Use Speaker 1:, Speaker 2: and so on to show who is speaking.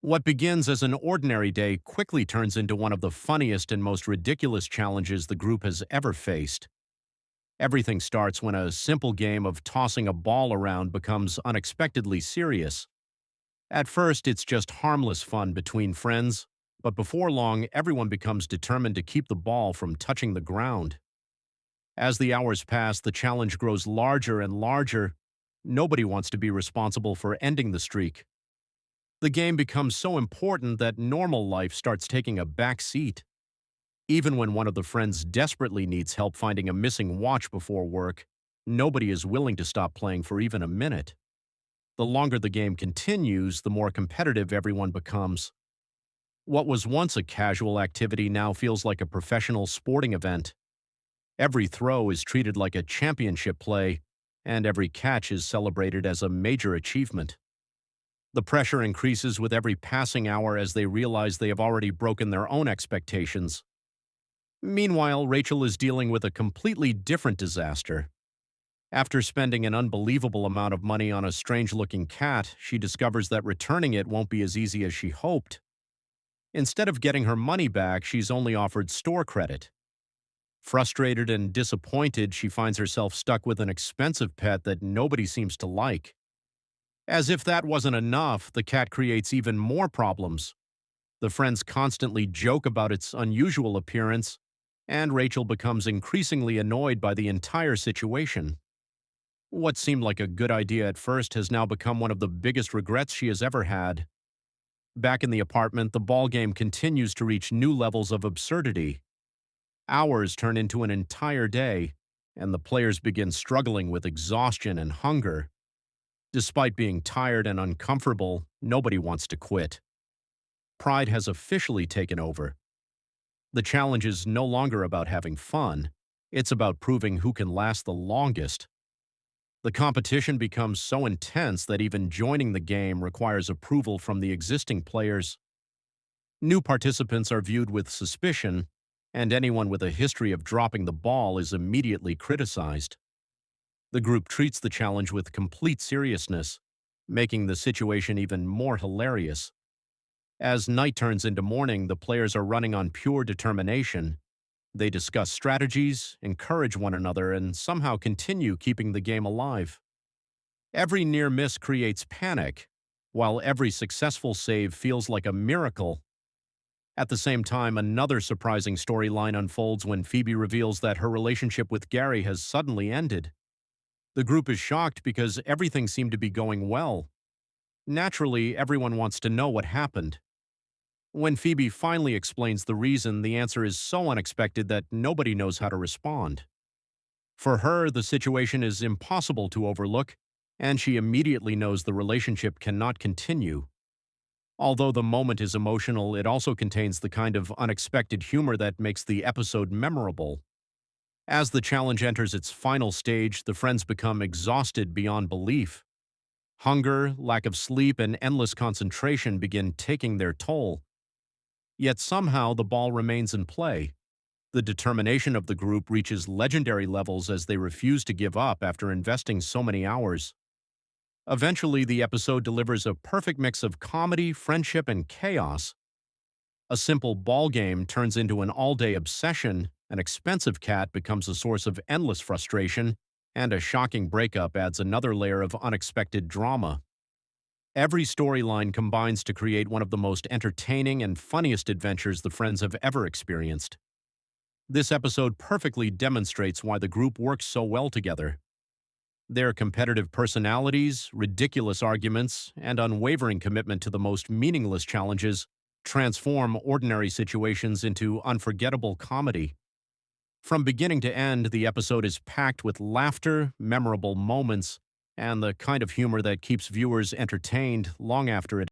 Speaker 1: What begins as an ordinary day quickly turns into one of the funniest and most ridiculous challenges the group has ever faced. Everything starts when a simple game of tossing a ball around becomes unexpectedly serious. At first, it's just harmless fun between friends, but before long, everyone becomes determined to keep the ball from touching the ground. As the hours pass, the challenge grows larger and larger. Nobody wants to be responsible for ending the streak. The game becomes so important that normal life starts taking a back seat. Even when one of the friends desperately needs help finding a missing watch before work, nobody is willing to stop playing for even a minute. The longer the game continues, the more competitive everyone becomes. What was once a casual activity now feels like a professional sporting event. Every throw is treated like a championship play, and every catch is celebrated as a major achievement. The pressure increases with every passing hour as they realize they have already broken their own expectations. Meanwhile, Rachel is dealing with a completely different disaster. After spending an unbelievable amount of money on a strange-looking cat, she discovers that returning it won't be as easy as she hoped. Instead of getting her money back, she's only offered store credit. Frustrated and disappointed, she finds herself stuck with an expensive pet that nobody seems to like. As if that wasn't enough, the cat creates even more problems. The friends constantly joke about its unusual appearance, and Rachel becomes increasingly annoyed by the entire situation. What seemed like a good idea at first has now become one of the biggest regrets she has ever had. Back in the apartment, the ball game continues to reach new levels of absurdity. Hours turn into an entire day, and the players begin struggling with exhaustion and hunger. Despite being tired and uncomfortable, nobody wants to quit. Pride has officially taken over. The challenge is no longer about having fun. It's about proving who can last the longest. The competition becomes so intense that even joining the game requires approval from the existing players. New participants are viewed with suspicion, and anyone with a history of dropping the ball is immediately criticized. The group treats the challenge with complete seriousness, making the situation even more hilarious. As night turns into morning, the players are running on pure determination. They discuss strategies, encourage one another, and somehow continue keeping the game alive. Every near miss creates panic, while every successful save feels like a miracle. At the same time, another surprising storyline unfolds when Phoebe reveals that her relationship with Gary has suddenly ended. The group is shocked because everything seemed to be going well. Naturally, everyone wants to know what happened. When Phoebe finally explains the reason, the answer is so unexpected that nobody knows how to respond. For her, the situation is impossible to overlook, and she immediately knows the relationship cannot continue. Although the moment is emotional, it also contains the kind of unexpected humor that makes the episode memorable. As the challenge enters its final stage, the friends become exhausted beyond belief. Hunger, lack of sleep, and endless concentration begin taking their toll. Yet somehow the ball remains in play. The determination of the group reaches legendary levels as they refuse to give up after investing so many hours. Eventually, the episode delivers a perfect mix of comedy, friendship, and chaos. A simple ball game turns into an all-day obsession, an expensive cat becomes a source of endless frustration, and a shocking breakup adds another layer of unexpected drama. Every storyline combines to create one of the most entertaining and funniest adventures the friends have ever experienced. This episode perfectly demonstrates why the group works so well together. Their competitive personalities, ridiculous arguments, and unwavering commitment to the most meaningless challenges transform ordinary situations into unforgettable comedy. From beginning to end, the episode is packed with laughter, memorable moments, and the kind of humor that keeps viewers entertained long after it